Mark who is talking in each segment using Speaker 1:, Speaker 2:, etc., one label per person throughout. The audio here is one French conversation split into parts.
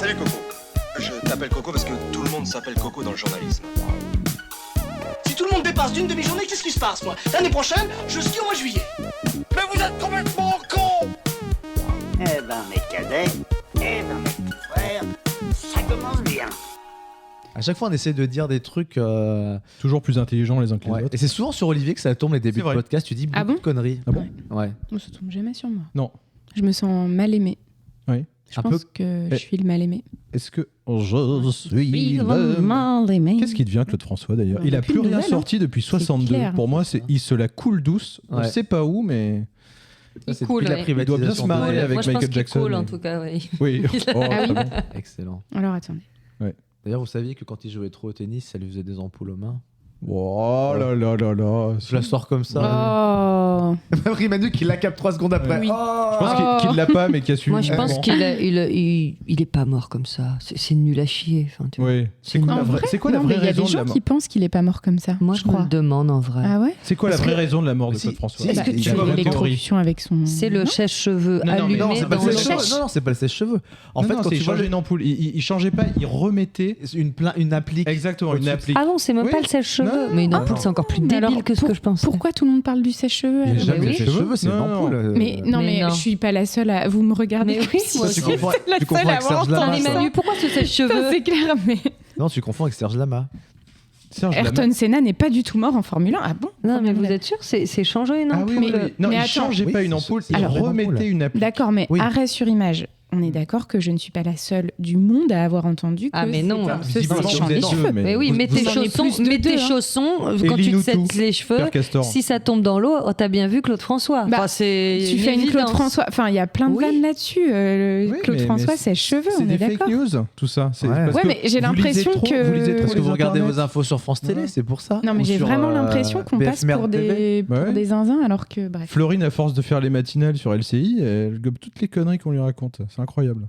Speaker 1: Salut Coco. Je t'appelle Coco parce que tout le monde s'appelle Coco dans le journalisme.
Speaker 2: Si tout le monde dépasse d'une demi-journée, qu'est-ce qui se passe, moi? L'année prochaine, je skie au mois de juillet.
Speaker 1: Mais vous êtes complètement con.
Speaker 3: Eh ben, mes cadets, eh ben, mes petits frères, ça commence bien.
Speaker 4: À chaque fois, on essaie de dire des trucs.
Speaker 5: Toujours plus intelligents les uns que les
Speaker 4: Ouais.
Speaker 5: autres.
Speaker 4: Et c'est souvent sur Olivier que ça tombe les débuts
Speaker 5: C'est
Speaker 4: de
Speaker 5: vrai.
Speaker 4: podcast. Tu dis beaucoup
Speaker 6: Ah bon
Speaker 4: de conneries.
Speaker 5: Ah bon
Speaker 4: Ouais.
Speaker 6: Non, ça tombe jamais sur moi.
Speaker 5: Non.
Speaker 6: Je me sens mal aimée.
Speaker 5: Oui.
Speaker 6: Je
Speaker 4: Un
Speaker 6: pense
Speaker 4: peu-
Speaker 6: que
Speaker 5: Eh.
Speaker 6: je suis le mal aimé.
Speaker 5: Est-ce que je suis le...
Speaker 6: mal aimé.
Speaker 5: Qu'est-ce qui devient Claude François d'ailleurs?
Speaker 6: On
Speaker 5: Il
Speaker 6: a
Speaker 5: a
Speaker 6: plus
Speaker 5: plus
Speaker 6: de
Speaker 5: rien
Speaker 6: nouvelles,
Speaker 5: sorti depuis 62.
Speaker 6: clair.
Speaker 5: Pour moi, il se la coule douce. On
Speaker 4: Ouais.
Speaker 5: sait pas où, mais
Speaker 4: Ça, c'est
Speaker 7: cool,
Speaker 4: depuis la
Speaker 7: ouais.
Speaker 5: il doit bien se
Speaker 4: privatisation
Speaker 5: marrer
Speaker 4: de-
Speaker 5: avec
Speaker 7: Moi, je pense
Speaker 5: Michael
Speaker 7: qu'il
Speaker 5: Jackson.
Speaker 7: cool, en
Speaker 5: mais-
Speaker 7: tout cas, oui.
Speaker 5: Oui. Oh,
Speaker 6: Ah
Speaker 5: très
Speaker 6: oui.
Speaker 5: bon.
Speaker 4: Excellent.
Speaker 6: Alors attendez.
Speaker 4: D'ailleurs, vous saviez que quand il jouait trop au tennis, ça lui faisait des ampoules aux mains.
Speaker 5: Oh là là là là.
Speaker 4: Je la sors comme ça.
Speaker 6: Oh.
Speaker 4: Même Rimanu qui la capte 3 secondes après.
Speaker 6: Oui.
Speaker 4: Oh.
Speaker 5: Je pense qu'il l'a pas, mais qu'il a suivi.
Speaker 7: Moi, je pense
Speaker 5: mouvement.
Speaker 7: qu'il est pas mort comme ça. C'est nul à chier. Enfin, tu vois.
Speaker 5: Oui. C'est quoi
Speaker 6: En
Speaker 5: la vraie,
Speaker 6: vrai,
Speaker 5: c'est quoi la
Speaker 6: non,
Speaker 5: vraie
Speaker 6: mais il y a
Speaker 5: raison
Speaker 6: des
Speaker 5: de la
Speaker 6: gens
Speaker 5: mort
Speaker 6: qui pensent qu'il est pas mort comme ça.
Speaker 7: Moi,
Speaker 6: je
Speaker 7: je me
Speaker 6: crois.
Speaker 7: le demande en vrai.
Speaker 6: Ah ouais.
Speaker 5: C'est quoi la
Speaker 4: Parce
Speaker 5: vraie
Speaker 4: que-
Speaker 5: raison de la mort de
Speaker 4: Si-
Speaker 5: Claude François?
Speaker 4: si-
Speaker 6: Bah,
Speaker 4: que
Speaker 5: Il
Speaker 4: tu
Speaker 5: a
Speaker 4: vois
Speaker 5: une
Speaker 6: l'électrocution
Speaker 5: théorie.
Speaker 6: avec son.
Speaker 7: C'est le
Speaker 6: Non.
Speaker 7: sèche-cheveux
Speaker 5: Non, non, mais
Speaker 7: allumé
Speaker 4: Non, c'est pas
Speaker 7: dans
Speaker 4: le
Speaker 7: le
Speaker 4: sèche-cheveux. Non, c'est pas le sèche-cheveux. En fait, quand
Speaker 5: il
Speaker 4: tu vois
Speaker 5: changeait une ampoule, il changeait pas, il remettait
Speaker 4: une applique.
Speaker 5: exactement une
Speaker 4: Au-dessus de-
Speaker 5: appli.
Speaker 7: Ah non, c'est même
Speaker 5: Oui.
Speaker 7: pas le sèche-cheveux.
Speaker 5: Non.
Speaker 7: Mais une
Speaker 4: Ah
Speaker 7: ampoule,
Speaker 4: non.
Speaker 7: c'est encore plus
Speaker 6: Mais
Speaker 7: débile
Speaker 6: alors,
Speaker 7: que ce que je pensais.
Speaker 6: Pourquoi tout le monde parle du sèche-cheveux
Speaker 5: Il y a
Speaker 6: alors
Speaker 5: jamais
Speaker 7: oui.
Speaker 5: de
Speaker 4: Sèche-cheveux, c'est une
Speaker 5: Non, non.
Speaker 4: ampoule.
Speaker 6: Mais non, mais
Speaker 7: non.
Speaker 6: je suis pas la seule à. Vous me regardez
Speaker 7: Mais
Speaker 6: comme
Speaker 7: oui,
Speaker 6: si
Speaker 7: moi
Speaker 6: j'étais
Speaker 7: aussi.
Speaker 6: la
Speaker 4: Tu confonds
Speaker 6: seule à
Speaker 4: avec
Speaker 6: avoir
Speaker 4: Serge Lama,
Speaker 6: entendu
Speaker 7: Mais
Speaker 4: ça.
Speaker 7: Manu, pourquoi ce
Speaker 6: Ça,
Speaker 7: sèche-cheveux
Speaker 6: c'est clair, mais
Speaker 4: Non, tu confonds avec Serge Lama.
Speaker 5: Serge
Speaker 6: Ayrton
Speaker 5: Lama.
Speaker 6: Senna n'est pas du tout mort en Formule 1. Ah bon?
Speaker 7: Non, mais
Speaker 6: Formule
Speaker 7: vous
Speaker 6: 1.
Speaker 7: êtes sûr c'est changer une
Speaker 5: Ah
Speaker 7: ampoule.
Speaker 5: oui, oui, oui. Non,
Speaker 6: Mais
Speaker 5: il
Speaker 6: attends.
Speaker 5: changeait
Speaker 4: Oui,
Speaker 5: pas une
Speaker 4: c'est-
Speaker 5: ampoule,
Speaker 4: c'est
Speaker 5: il
Speaker 4: vraiment
Speaker 5: remettait
Speaker 4: cool.
Speaker 5: une appli.
Speaker 6: D'accord, mais
Speaker 4: Oui.
Speaker 6: arrêt sur image. On est d'accord que je ne suis pas la seule du monde à avoir entendu que
Speaker 7: Ah, mais non.
Speaker 6: c'est
Speaker 7: Bah,
Speaker 6: ceci
Speaker 5: visiblement,
Speaker 6: qui
Speaker 5: vous
Speaker 6: change
Speaker 5: êtes
Speaker 6: les
Speaker 5: deux,
Speaker 6: cheveux.
Speaker 7: Mais oui,
Speaker 5: vous-
Speaker 7: mets
Speaker 5: vous
Speaker 7: tes
Speaker 6: en avez
Speaker 7: chaussons,
Speaker 6: plus de
Speaker 7: mets tes
Speaker 6: deux, hein.
Speaker 7: chaussons
Speaker 5: Et
Speaker 7: quand tu te
Speaker 5: Linou
Speaker 7: sèches
Speaker 5: tout.
Speaker 7: les cheveux.
Speaker 5: Père Castor.
Speaker 7: Si ça tombe dans l'eau, oh, t'as bien vu Claude François.
Speaker 6: Bah,
Speaker 7: Enfin, c'est
Speaker 6: Tu fais une Claude
Speaker 7: évidence.
Speaker 6: François. Enfin, il y a plein de
Speaker 7: Oui.
Speaker 6: vannes là-dessus.
Speaker 5: Oui,
Speaker 6: Claude
Speaker 5: mais-
Speaker 6: François,
Speaker 5: mais
Speaker 6: ses cheveux,
Speaker 5: C'est
Speaker 6: on
Speaker 5: des
Speaker 6: est
Speaker 5: fake
Speaker 6: d'accord.
Speaker 5: news, tout ça. C'est
Speaker 4: Ouais.
Speaker 5: parce
Speaker 6: Ouais,
Speaker 5: que
Speaker 6: mais j'ai
Speaker 5: vous lisez
Speaker 6: l'impression
Speaker 5: trop-
Speaker 6: que-
Speaker 5: vous lisez trop
Speaker 4: Parce que
Speaker 5: les
Speaker 4: vous regardez
Speaker 5: internets.
Speaker 4: vos infos sur France Télé,
Speaker 5: Ouais.
Speaker 4: c'est pour ça.
Speaker 6: Non, mais
Speaker 4: Ou
Speaker 6: j'ai
Speaker 4: sur,
Speaker 6: vraiment l'impression qu'on
Speaker 4: BF
Speaker 6: passe
Speaker 4: Merde
Speaker 6: pour
Speaker 4: TV.
Speaker 6: des,
Speaker 5: Ouais.
Speaker 6: pour des zinzins alors que, bref.
Speaker 5: Florine, à force de faire les matinales sur LCI, elle gobe toutes les conneries qu'on lui raconte. C'est incroyable.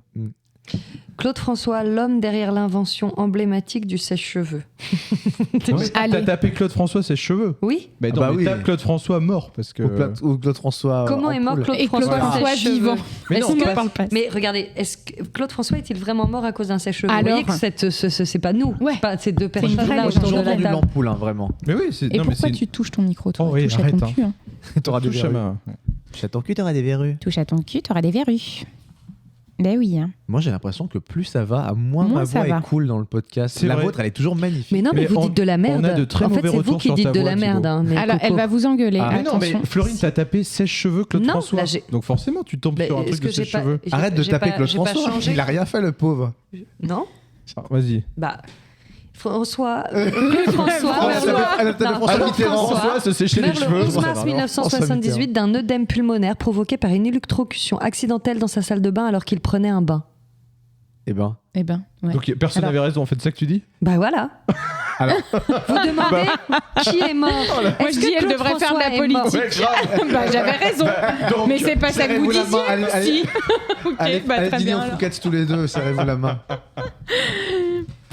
Speaker 7: Claude François, l'homme derrière l'invention emblématique du sèche-cheveux.
Speaker 6: Allez.
Speaker 5: T'as tapé Claude François ses cheveux.
Speaker 7: Oui.
Speaker 5: Mais
Speaker 4: Ah
Speaker 5: non,
Speaker 4: bah
Speaker 5: mais
Speaker 4: oui.
Speaker 5: tape Claude François mort parce que.
Speaker 4: Ou Claude François.
Speaker 7: Comment est mort
Speaker 4: Ampoule.
Speaker 7: Claude
Speaker 6: Et Claude
Speaker 7: François
Speaker 6: François
Speaker 7: sèche-cheveux
Speaker 6: vivant.
Speaker 5: Mais
Speaker 6: Est-ce
Speaker 5: non,
Speaker 6: qu'on
Speaker 5: pas-
Speaker 6: parle pas
Speaker 7: Mais regardez, est-ce que Claude François est-il vraiment mort à cause d'un sèche-cheveux
Speaker 6: Alors
Speaker 7: Vous voyez que c'est pas nous,
Speaker 6: Ouais.
Speaker 7: c'est pas ces deux
Speaker 6: une
Speaker 7: personnes
Speaker 6: vraie
Speaker 7: là
Speaker 4: Moi, j'ai
Speaker 7: autour
Speaker 4: toujours
Speaker 7: de la
Speaker 4: entendu
Speaker 7: table.
Speaker 4: l'ampoule, hein, vraiment.
Speaker 5: Mais oui, c'est.
Speaker 6: Et
Speaker 5: non, mais
Speaker 6: pourquoi
Speaker 5: c'est-
Speaker 6: tu touches ton micro, toi?
Speaker 5: Oh oui,
Speaker 6: Touche à
Speaker 5: arrête,
Speaker 6: ton
Speaker 5: hein.
Speaker 6: cul. Hein.
Speaker 4: T'auras des
Speaker 5: touche à
Speaker 4: verrues.
Speaker 5: ma-
Speaker 4: Touche à ton cul, t'auras des verrues.
Speaker 6: Touche à ton cul, t'auras des verrues. Ben oui. Hein.
Speaker 4: Moi, j'ai l'impression que plus ça va, à moins
Speaker 6: Moins
Speaker 4: ma
Speaker 6: ça
Speaker 4: voix
Speaker 6: va.
Speaker 4: est cool dans le podcast.
Speaker 5: C'est
Speaker 4: La
Speaker 5: vrai.
Speaker 4: vôtre, elle est toujours magnifique.
Speaker 7: Mais non, mais
Speaker 5: Mais
Speaker 7: vous
Speaker 5: on-
Speaker 7: dites de la merde.
Speaker 5: on a de très
Speaker 7: en fait,
Speaker 5: mauvais
Speaker 7: c'est vous
Speaker 5: retours
Speaker 7: qui
Speaker 5: sur
Speaker 7: dites
Speaker 5: ta
Speaker 7: de
Speaker 5: voix,
Speaker 7: la merde.
Speaker 5: Thibaut.
Speaker 7: Hein, mais
Speaker 6: Alors, elle
Speaker 7: Coco.
Speaker 6: va vous engueuler.
Speaker 5: Mais non, mais
Speaker 6: Attention.
Speaker 5: Florine, t'as tapé sèche-cheveux Claude
Speaker 7: Non,
Speaker 5: François.
Speaker 7: là, j'ai-
Speaker 5: Donc forcément, tu tombes
Speaker 7: Mais
Speaker 5: sur un
Speaker 7: est-ce
Speaker 5: truc
Speaker 7: que
Speaker 5: de
Speaker 7: j'ai pas-
Speaker 5: sèche-cheveux.
Speaker 7: j'ai-
Speaker 4: Arrête de
Speaker 7: j'ai
Speaker 4: taper
Speaker 7: pas-
Speaker 4: Claude
Speaker 7: j'ai pas
Speaker 4: François.
Speaker 7: changé.
Speaker 4: Il a rien fait, le pauvre.
Speaker 7: Non.
Speaker 5: Ah, vas-y.
Speaker 7: Bah, François. Claude François.
Speaker 4: Elle a tapé
Speaker 7: Non,
Speaker 4: François
Speaker 7: Claude
Speaker 4: Mitterrand.
Speaker 7: François
Speaker 5: se sécher
Speaker 7: meurt le 11 mars
Speaker 4: François
Speaker 7: 1978 d'un œdème pulmonaire provoqué par une électrocution accidentelle dans sa salle de bain alors qu'il prenait un bain.
Speaker 4: Eh ben.
Speaker 6: Eh ben, ouais.
Speaker 5: Donc personne
Speaker 6: Alors-
Speaker 5: n'avait raison, en fait, c'est ça que tu dis?
Speaker 7: Bah voilà.
Speaker 4: Alors.
Speaker 7: Vous demandez qui est mort.
Speaker 6: Moi, je
Speaker 7: Est-ce
Speaker 6: dis,
Speaker 7: que
Speaker 6: elle
Speaker 7: Claude
Speaker 6: devrait faire de la
Speaker 7: François est mort
Speaker 6: politique. Bah, j'avais raison. Mais c'est pas ça que vous
Speaker 4: serrez-vous la main.
Speaker 6: disiez.
Speaker 4: Allez,
Speaker 6: Si. Ok,
Speaker 4: Allez,
Speaker 6: bah,
Speaker 4: allez
Speaker 6: très
Speaker 4: dîner
Speaker 6: bien.
Speaker 4: au
Speaker 6: alors.
Speaker 4: Fouquet's tous les deux, serrez-vous la main.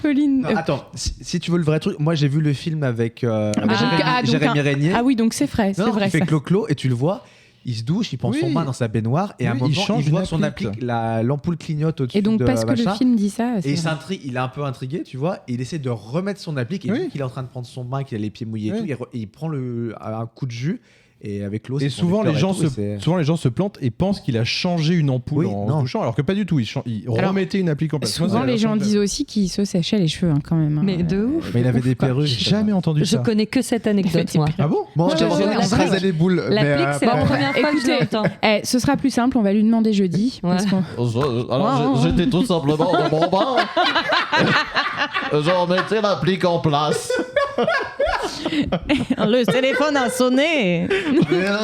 Speaker 6: Pauline.
Speaker 4: Non, attends, si tu veux le vrai truc, moi j'ai vu le film avec
Speaker 6: donc
Speaker 4: Jérémy Régnier.
Speaker 6: Ah oui, donc c'est vrai, c'est
Speaker 4: Non,
Speaker 6: vrai.
Speaker 4: il fait
Speaker 6: ça.
Speaker 4: Clo-Clo et tu le vois, il se douche, il prend son
Speaker 5: Oui.
Speaker 4: bain dans sa baignoire et à un
Speaker 5: Oui,
Speaker 4: moment
Speaker 5: il change
Speaker 4: il voit
Speaker 5: une
Speaker 4: son
Speaker 5: appli.
Speaker 4: applique, l'ampoule clignote au-dessus
Speaker 6: Et donc,
Speaker 4: de
Speaker 6: parce que le
Speaker 4: machin.
Speaker 6: film dit ça, c'est
Speaker 4: Et
Speaker 6: vrai.
Speaker 4: il est un peu intrigué, tu vois, et il essaie de remettre son applique et
Speaker 5: Oui.
Speaker 4: vu qu'il est en train de prendre son bain, qu'il a les pieds mouillés
Speaker 5: Oui.
Speaker 4: et tout, il prend un coup de jus et avec l'eau.
Speaker 5: Et
Speaker 4: c'est
Speaker 5: souvent les,
Speaker 4: conducteur
Speaker 5: gens
Speaker 4: et tout, et c'est-
Speaker 5: souvent les gens se plantent et pensent qu'il a changé une ampoule
Speaker 4: Oui,
Speaker 5: en
Speaker 4: non.
Speaker 5: touchant, alors que pas du tout. Il
Speaker 6: Alors,
Speaker 5: remettait une applique en place. Moi,
Speaker 6: Souvent,
Speaker 5: ça-
Speaker 6: les gens
Speaker 5: ça me
Speaker 6: disent aussi qu'il se séchait les cheveux, hein, quand même. hein.
Speaker 7: Mais de ouf.
Speaker 4: Mais il avait des perruques.
Speaker 5: J'ai jamais entendu
Speaker 7: Je
Speaker 5: ça.
Speaker 7: connais que cette anecdote, moi.
Speaker 5: Ah bon?
Speaker 4: Bon,
Speaker 7: Moi,
Speaker 4: je
Speaker 7: je-
Speaker 4: te demande
Speaker 7: la
Speaker 4: de
Speaker 7: vraie-
Speaker 4: raser les boules.
Speaker 7: L'applique, c'est la
Speaker 6: bon,
Speaker 7: première fois que je
Speaker 6: écoutez.
Speaker 7: l'entends.
Speaker 6: Ce sera plus simple, on va lui demander jeudi.
Speaker 7: Ouais.
Speaker 6: parce qu'on-
Speaker 8: J'étais tout simplement dans mon bain. Je remettais l'applique en place.
Speaker 9: Le téléphone a sonné.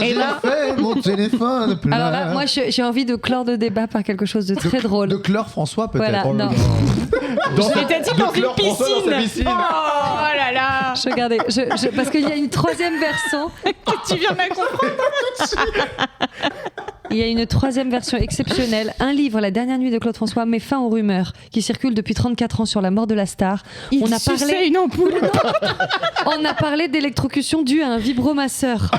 Speaker 4: Et
Speaker 9: là-
Speaker 4: fait mon téléphone plein.
Speaker 7: Alors là, moi, j'ai envie de clore le débat par quelque chose de très drôle.
Speaker 4: De clore François peut-être.
Speaker 7: Voilà,
Speaker 4: Oh là
Speaker 7: non.
Speaker 4: là.
Speaker 6: Je l'étais dit dans une
Speaker 5: François dans sa piscine.
Speaker 6: Oh là là.
Speaker 7: Regardez, parce qu'il y a une troisième version.
Speaker 6: Tu viens de la comprendre.
Speaker 7: Il y a une troisième version exceptionnelle. Un livre, La dernière nuit de Claude François, met fin aux rumeurs qui circulent depuis 34 ans sur la mort de la star.
Speaker 6: Il
Speaker 7: On a
Speaker 6: suçait
Speaker 7: parlé,
Speaker 6: une ampoule.
Speaker 7: on a parlé d'électrocution due à un vibromasseur.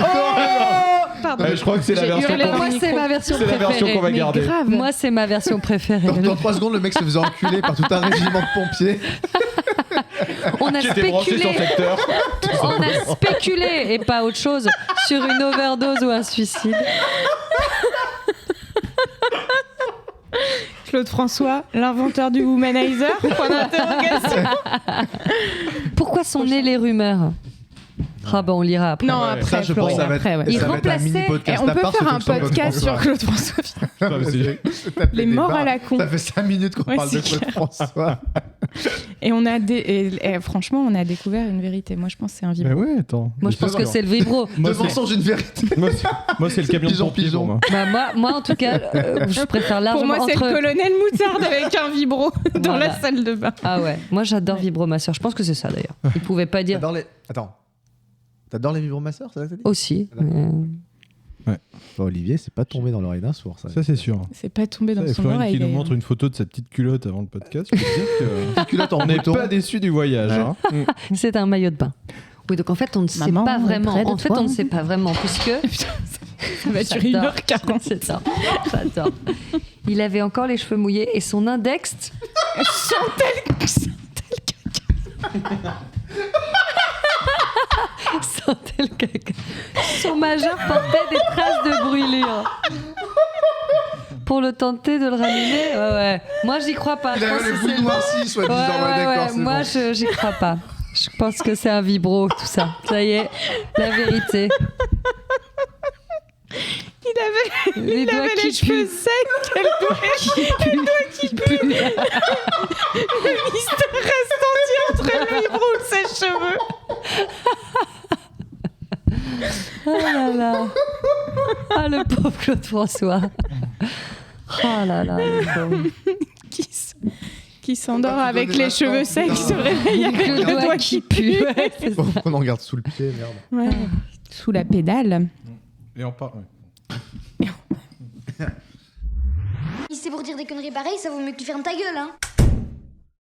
Speaker 6: pardon.
Speaker 5: Je crois que c'est la
Speaker 6: J'ai
Speaker 5: version
Speaker 6: hurlé
Speaker 5: qu'on-
Speaker 6: dans
Speaker 7: Moi,
Speaker 6: le
Speaker 7: c'est
Speaker 6: micro.
Speaker 7: ma version
Speaker 5: c'est la version
Speaker 7: préférée.
Speaker 5: qu'on va
Speaker 6: Mais
Speaker 5: garder.
Speaker 6: grave.
Speaker 7: Moi, c'est ma version préférée.
Speaker 4: Dans 3 secondes, le mec se faisait enculer par tout un régiment de pompiers.
Speaker 7: On a
Speaker 5: Qui était branché sur
Speaker 7: spéculé.
Speaker 5: secteur.
Speaker 7: On a spéculé, et pas autre chose, sur une overdose ou un suicide.
Speaker 6: Claude François, l'inventeur du womanizer. Point d'interrogation.
Speaker 7: Pourquoi sont nées les rumeurs? Ah bah on lira après.
Speaker 6: Non,
Speaker 5: Ouais.
Speaker 6: après,
Speaker 4: Ça, je pense,
Speaker 6: Florian,
Speaker 4: ça va
Speaker 6: après, ouais.
Speaker 4: être,
Speaker 7: Il
Speaker 4: ça va être un
Speaker 7: remplaçait-
Speaker 4: mini
Speaker 6: Et
Speaker 4: podcast
Speaker 6: on
Speaker 4: à
Speaker 6: peut
Speaker 4: part
Speaker 6: faire un
Speaker 4: sur Claude
Speaker 6: podcast sur
Speaker 4: François.
Speaker 6: Claude François.
Speaker 5: Non, mais c'est-
Speaker 4: Se taper
Speaker 6: Les
Speaker 4: des
Speaker 6: morts
Speaker 4: barres.
Speaker 6: à la con.
Speaker 4: Ça fait 5 minutes qu'on
Speaker 6: Ouais,
Speaker 4: parle de
Speaker 6: c'est
Speaker 4: Claude François.
Speaker 6: Et on a franchement, on a découvert une vérité. Moi, je pense que c'est un vibro.
Speaker 5: Mais ouais, attends.
Speaker 7: Moi je pense que c'est le vibro.
Speaker 5: Moi,
Speaker 4: De mensonge, une vérité.
Speaker 5: Moi, c'est le camion de
Speaker 4: Pigeon,
Speaker 5: pompier
Speaker 4: pigeon.
Speaker 5: pour moi.
Speaker 7: Bah, moi en tout cas, je préfère
Speaker 6: Pour
Speaker 7: largement
Speaker 6: moi, c'est
Speaker 7: entre...
Speaker 6: le colonel Moutarde avec un vibro dans
Speaker 7: Voilà.
Speaker 6: la salle de bain.
Speaker 7: Ah ouais, moi j'adore Vibro ma soeur. Je pense que c'est ça d'ailleurs. Il pouvait pas dire
Speaker 4: T'adores les... Attends. T'adores les vibromasseurs, c'est ça que t'as dit
Speaker 7: aussi.
Speaker 4: Bah, Olivier, c'est pas tombé dans l'oreille d'un sourd, ça.
Speaker 5: Ça, c'est sûr.
Speaker 6: C'est pas tombé dans
Speaker 5: Ça, et
Speaker 6: son
Speaker 5: Florian
Speaker 6: oreille.
Speaker 5: qui nous
Speaker 6: d'ailleurs.
Speaker 5: montre une photo de sa petite culotte avant le podcast, je peux te dire que
Speaker 4: Culotte en
Speaker 5: on n'est
Speaker 4: mouton.
Speaker 5: pas déçu du voyage.
Speaker 4: Ouais.
Speaker 5: Hein.
Speaker 7: C'est un maillot de bain. Oui, donc en fait on ne sait
Speaker 6: Maman,
Speaker 7: pas vraiment.
Speaker 6: près de
Speaker 7: En fait
Speaker 6: toi.
Speaker 7: on ne sait pas vraiment puisque
Speaker 6: Ça va durer
Speaker 7: J'adore.
Speaker 6: 1h40.
Speaker 7: C'est ça. J'adore. Il avait encore les cheveux mouillés et son index sentait le caca. Son majeur portait des traces de brûlure. Pour le tenter de le ramener, ouais. Moi, j'y crois pas.
Speaker 4: Il
Speaker 7: Je pense
Speaker 4: avait
Speaker 7: que
Speaker 4: le bout
Speaker 7: c'est-
Speaker 4: noirci, soi-disant.
Speaker 7: Ouais, ouais,
Speaker 4: D'accord,
Speaker 7: ouais.
Speaker 4: c'est
Speaker 7: Moi,
Speaker 4: bon.
Speaker 7: j'y crois pas. Je pense que c'est un vibro, tout ça. Ça y est, la vérité.
Speaker 6: Il avait
Speaker 7: Les doigts
Speaker 6: les
Speaker 7: qui
Speaker 6: cheveux
Speaker 7: puent.
Speaker 6: secs.
Speaker 7: Qui pue.
Speaker 6: Le mystère reste entier entre le vibro et ses cheveux.
Speaker 7: Oh là là. Ah, le pauvre Claude François. Oh là là, le pauvre.
Speaker 6: Qui s'endort
Speaker 4: Pas te
Speaker 6: avec
Speaker 4: donner
Speaker 6: les
Speaker 4: maintenant,
Speaker 6: cheveux secs,
Speaker 4: putain.
Speaker 6: se réveille avec
Speaker 7: Le
Speaker 6: le doigt qui pue.
Speaker 7: Ouais, c'est ça.
Speaker 4: On en garde sous le pied, merde.
Speaker 6: Ouais. Sous la pédale.
Speaker 5: Et on parle.
Speaker 10: Si c'est pour dire des conneries pareilles, ça vaut mieux que tu fermes ta gueule, hein.